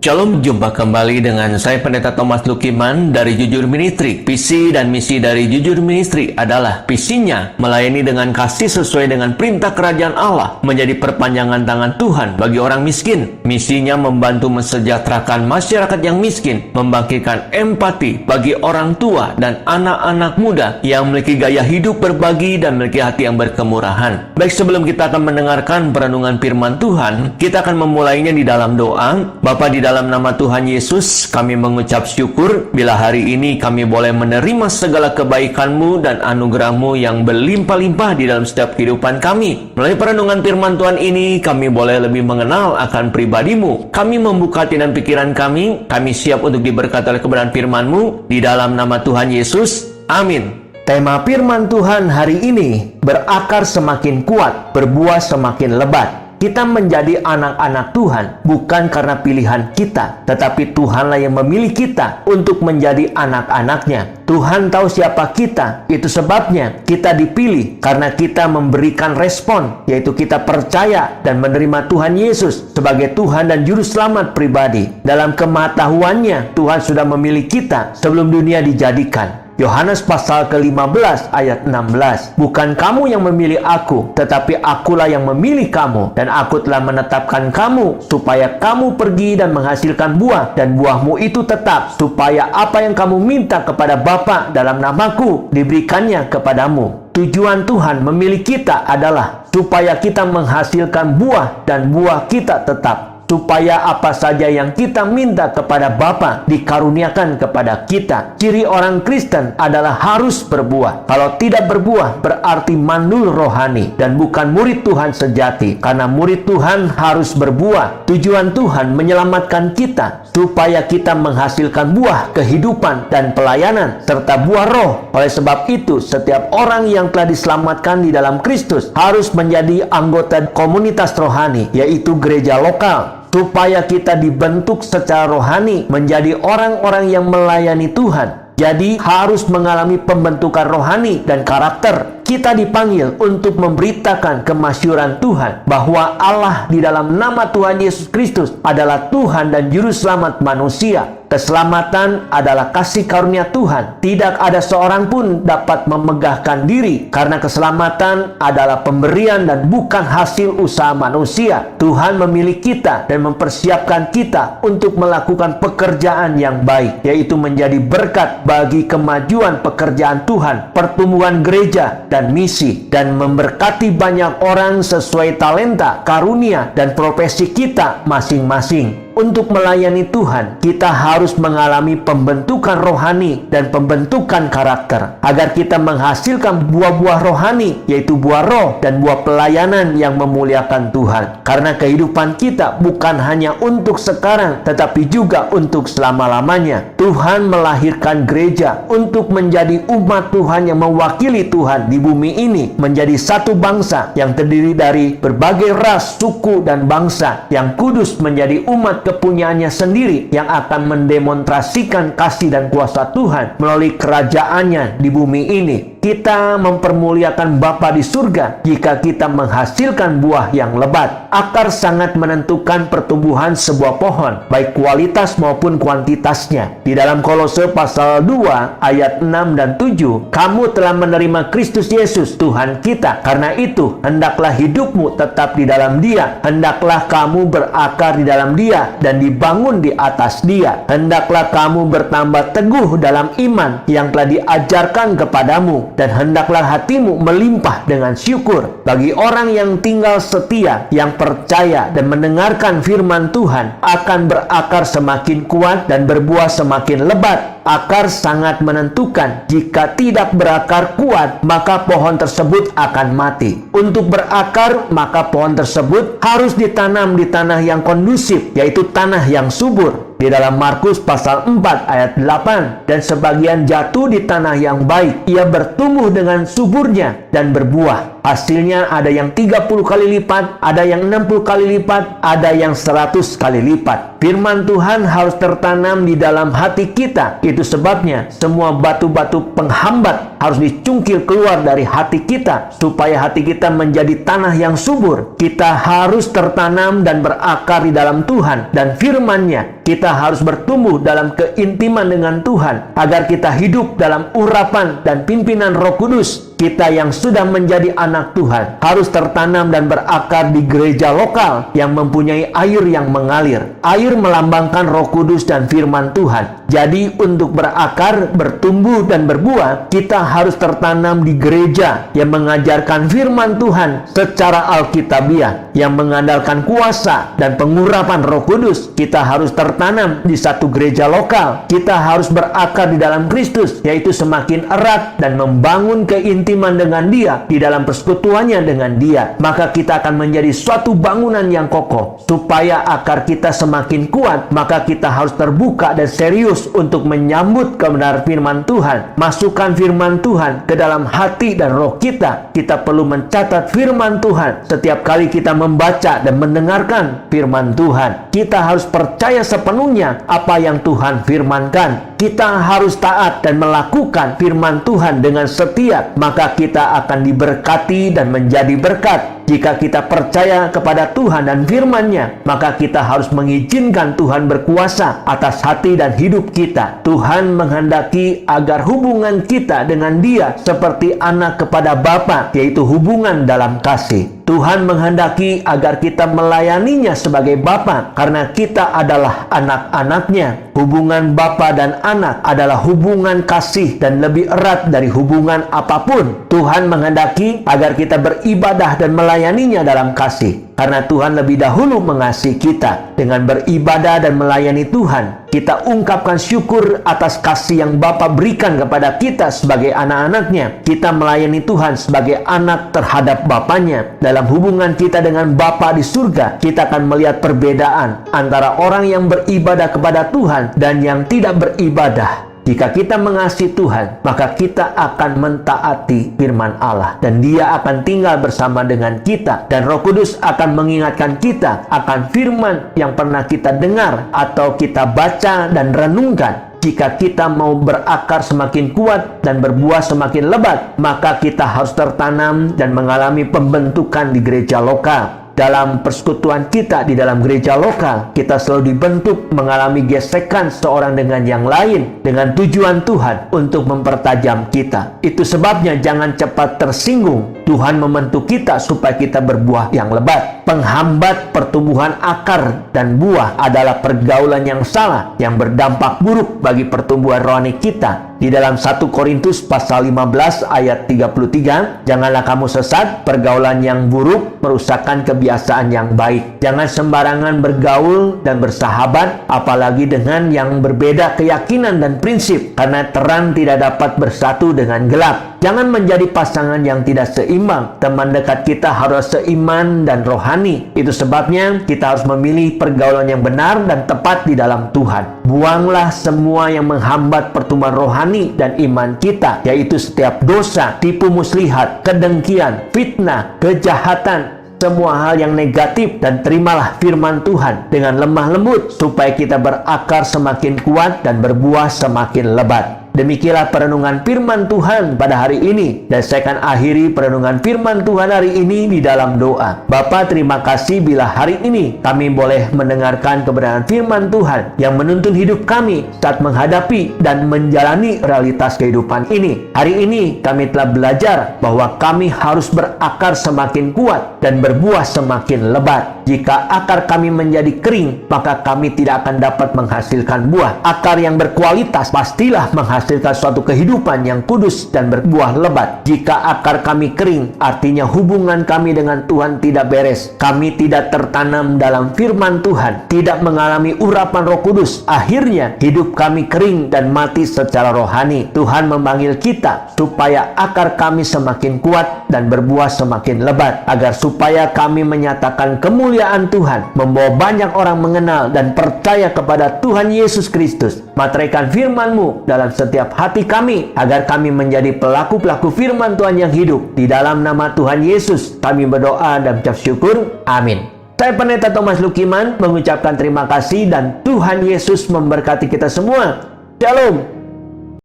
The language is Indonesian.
Shalom, jumpa kembali dengan saya Pendeta Thomas Lukiman dari Jujur Ministry. Visi dan misi dari Jujur Ministry adalah visinya melayani dengan kasih sesuai dengan perintah kerajaan Allah, menjadi perpanjangan tangan Tuhan bagi orang miskin. Misinya membantu mensejahterakan masyarakat yang miskin, membangkitkan empati bagi orang tua dan anak-anak muda yang memiliki gaya hidup berbagi dan memiliki hati yang berkemurahan. Baik, sebelum kita akan mendengarkan perenungan firman Tuhan, kita akan memulainya di dalam doa. Bapa, di dalam nama Tuhan Yesus, kami mengucap syukur bila hari ini kami boleh menerima segala kebaikan-Mu dan anugerah-Mu yang berlimpah-limpah di dalam setiap kehidupan kami. Melalui perenungan firman Tuhan ini, kami boleh lebih mengenal akan pribadi-Mu. Kami membuka hati dan pikiran kami siap untuk diberkati oleh kebenaran firman-Mu. Di dalam nama Tuhan Yesus, amin. Tema firman Tuhan hari ini, berakar semakin kuat, berbuah semakin lebat. Kita menjadi anak-anak Tuhan bukan karena pilihan kita, tetapi Tuhanlah yang memilih kita untuk menjadi anak-anaknya. Tuhan tahu siapa kita, itu sebabnya kita dipilih karena kita memberikan respon, yaitu kita percaya dan menerima Tuhan Yesus sebagai Tuhan dan Juru Selamat pribadi. Dalam kemahatahuannya, Tuhan sudah memilih kita sebelum dunia dijadikan. Yohanes pasal ke-15 ayat 16. Bukan kamu yang memilih aku, tetapi akulah yang memilih kamu, dan aku telah menetapkan kamu supaya kamu pergi dan menghasilkan buah, dan buahmu itu tetap, supaya apa yang kamu minta kepada Bapa dalam namaku diberikannya kepadamu. Tujuan Tuhan memilih kita adalah supaya kita menghasilkan buah dan buah kita tetap. Supaya apa saja yang kita minta kepada Bapa dikaruniakan kepada kita. Ciri orang Kristen adalah harus berbuah. Kalau tidak berbuah berarti mandul rohani dan bukan murid Tuhan sejati. Karena murid Tuhan harus berbuah. Tujuan Tuhan menyelamatkan kita supaya kita menghasilkan buah kehidupan dan pelayanan serta buah roh. Oleh sebab itu, setiap orang yang telah diselamatkan di dalam Kristus harus menjadi anggota komunitas rohani, yaitu gereja lokal, supaya kita dibentuk secara rohani menjadi orang-orang yang melayani Tuhan. Jadi harus mengalami pembentukan rohani dan karakter. Kita dipanggil untuk memberitakan kemasyhuran Tuhan bahwa Allah di dalam nama Tuhan Yesus Kristus adalah Tuhan dan Juru Selamat manusia. Keselamatan adalah kasih karunia Tuhan. Tidak ada seorang pun dapat memegahkan diri karena keselamatan adalah pemberian dan bukan hasil usaha manusia. Tuhan memilih kita dan mempersiapkan kita untuk melakukan pekerjaan yang baik, yaitu menjadi berkat bagi kemajuan pekerjaan Tuhan, pertumbuhan gereja dan misi, dan memberkati banyak orang sesuai talenta, karunia, dan profesi kita masing-masing. Untuk melayani Tuhan, kita harus mengalami pembentukan rohani dan pembentukan karakter agar kita menghasilkan buah-buah rohani, yaitu buah roh dan buah pelayanan yang memuliakan Tuhan. Karena kehidupan kita bukan hanya untuk sekarang, tetapi juga untuk selama-lamanya. Tuhan melahirkan gereja untuk menjadi umat Tuhan yang mewakili Tuhan di bumi ini, menjadi satu bangsa yang terdiri dari berbagai ras, suku, dan bangsa yang kudus, menjadi umat kepunyaannya sendiri yang akan mendemonstrasikan kasih dan kuasa Tuhan melalui kerajaannya di bumi ini. Kita mempermuliakan Bapa di surga jika kita menghasilkan buah yang lebat. Akar sangat menentukan pertumbuhan sebuah pohon, baik kualitas maupun kuantitasnya. Di dalam Kolose pasal 2 ayat 6 dan 7, kamu telah menerima Kristus Yesus Tuhan kita. Karena itu, hendaklah hidupmu tetap di dalam Dia. Hendaklah kamu berakar di dalam Dia dan dibangun di atas Dia. Hendaklah kamu bertambah teguh dalam iman yang telah diajarkan kepadamu, dan hendaklah hatimu melimpah dengan syukur. Bagi orang yang tinggal setia, yang percaya dan mendengarkan firman Tuhan, akan berakar semakin kuat dan berbuah semakin lebat. Akar sangat menentukan. Jika tidak berakar kuat, maka pohon tersebut akan mati. Untuk berakar, maka pohon tersebut harus ditanam di tanah yang kondusif, yaitu tanah yang subur. Di dalam Markus pasal 4 ayat 8, dan sebagian jatuh di tanah yang baik, ia bertumbuh dengan suburnya dan berbuah. Hasilnya ada yang 30 kali lipat, ada yang 60 kali lipat, ada yang 100 kali lipat. Firman Tuhan harus tertanam di dalam hati kita. Itu sebabnya semua batu-batu penghambat harus dicungkil keluar dari hati kita, supaya hati kita menjadi tanah yang subur. Kita harus tertanam dan berakar di dalam Tuhan dan firman-Nya. Kita harus bertumbuh dalam keintiman dengan Tuhan, agar kita hidup dalam urapan dan pimpinan Roh Kudus. Kita yang sudah menjadi anak Tuhan harus tertanam dan berakar di gereja lokal yang mempunyai air yang mengalir. Air melambangkan Roh Kudus dan firman Tuhan. Jadi untuk berakar, bertumbuh dan berbuah, kita harus tertanam di gereja yang mengajarkan firman Tuhan secara alkitabiah, yang mengandalkan kuasa dan pengurapan Roh Kudus. Kita harus tertanam di satu gereja lokal. Kita harus berakar di dalam Kristus, yaitu semakin erat dan membangun keintiman dengan Dia di dalam persekutuannya dengan Dia. Maka kita akan menjadi suatu bangunan yang kokoh. Supaya akar kita semakin kuat, maka kita harus terbuka dan serius untuk menyambut kebenaran firman Tuhan. Masukkan firman Tuhan ke dalam hati dan roh kita. Kita perlu mencatat firman Tuhan setiap kali kita membaca dan mendengarkan firman Tuhan. Kita harus percaya sepenuhnya apa yang Tuhan firmankan. Kita harus taat dan melakukan firman Tuhan dengan setia, maka kita akan diberkati dan menjadi berkat. Jika kita percaya kepada Tuhan dan firman-Nya, maka kita harus mengizinkan Tuhan berkuasa atas hati dan hidup kita. Tuhan menghendaki agar hubungan kita dengan Dia seperti anak kepada Bapa, yaitu hubungan dalam kasih. Tuhan menghendaki agar kita melayaninya sebagai Bapa, karena kita adalah anak-anak-Nya. Hubungan Bapa dan anak adalah hubungan kasih dan lebih erat dari hubungan apapun. Tuhan menghendaki agar kita beribadah dan melayaninya dalam kasih, karena Tuhan lebih dahulu mengasihi kita. Dengan beribadah dan melayani Tuhan, kita ungkapkan syukur atas kasih yang Bapa berikan kepada kita sebagai anak-anak-Nya. Kita melayani Tuhan sebagai anak terhadap Bapanya. Dalam hubungan kita dengan Bapa di surga, kita akan melihat perbedaan antara orang yang beribadah kepada Tuhan dan yang tidak beribadah. Jika kita mengasihi Tuhan, maka kita akan mentaati firman Allah, dan Dia akan tinggal bersama dengan kita, dan Roh Kudus akan mengingatkan kita akan firman yang pernah kita dengar atau kita baca dan renungkan. Jika kita mau berakar semakin kuat dan berbuah semakin lebat, maka kita harus tertanam dan mengalami pembentukan di gereja lokal. Dalam persekutuan kita di dalam gereja lokal, kita selalu dibentuk mengalami gesekan seorang dengan yang lain, dengan tujuan Tuhan untuk mempertajam kita. Itu sebabnya jangan cepat tersinggung. Tuhan membentuk kita supaya kita berbuah yang lebat. Penghambat pertumbuhan akar dan buah adalah pergaulan yang salah, yang berdampak buruk bagi pertumbuhan rohani kita. Di dalam 1 Korintus pasal 15 ayat 33, janganlah kamu sesat, pergaulan yang buruk merusakkan kebiasaan yang baik. Jangan sembarangan bergaul dan bersahabat, apalagi dengan yang berbeda keyakinan dan prinsip, karena terang tidak dapat bersatu dengan gelap. Jangan menjadi pasangan yang tidak seimbang. Teman dekat kita harus seiman dan rohani. Itu sebabnya kita harus memilih pergaulan yang benar dan tepat di dalam Tuhan. Buanglah semua yang menghambat pertumbuhan rohani dan iman kita, yaitu setiap dosa, tipu muslihat, kedengkian, fitnah, kejahatan, semua hal yang negatif, dan terimalah firman Tuhan dengan lemah lembut supaya kita berakar semakin kuat dan berbuah semakin lebat. Demikianlah perenungan firman Tuhan pada hari ini, dan saya akan akhiri perenungan firman Tuhan hari ini di dalam doa. Bapa, terima kasih bila hari ini kami boleh mendengarkan kebenaran firman Tuhan yang menuntun hidup kami saat menghadapi dan menjalani realitas kehidupan ini. Hari ini kami telah belajar bahwa kami harus berakar semakin kuat dan berbuah semakin lebat. Jika akar kami menjadi kering, maka kami tidak akan dapat menghasilkan buah. Akar yang berkualitas pastilah menghasilkan suatu kehidupan yang kudus dan berbuah lebat. Jika akar kami kering, artinya hubungan kami dengan Tuhan tidak beres. Kami tidak tertanam dalam firman Tuhan, tidak mengalami urapan Roh Kudus. Akhirnya hidup kami kering dan mati secara rohani. Tuhan memanggil kita supaya akar kami semakin kuat dan berbuah semakin lebat, agar supaya kami menyatakan kemuliaan Tuhan, membawa banyak orang mengenal dan percaya kepada Tuhan Yesus Kristus. Materaikan firman-Mu dalam setiap setiap hati kami, agar kami menjadi pelaku-pelaku firman Tuhan yang hidup. Di dalam nama Tuhan Yesus, kami berdoa dan ucap syukur. Amin. Saya Pendeta Thomas Lukiman mengucapkan terima kasih dan Tuhan Yesus memberkati kita semua. Shalom.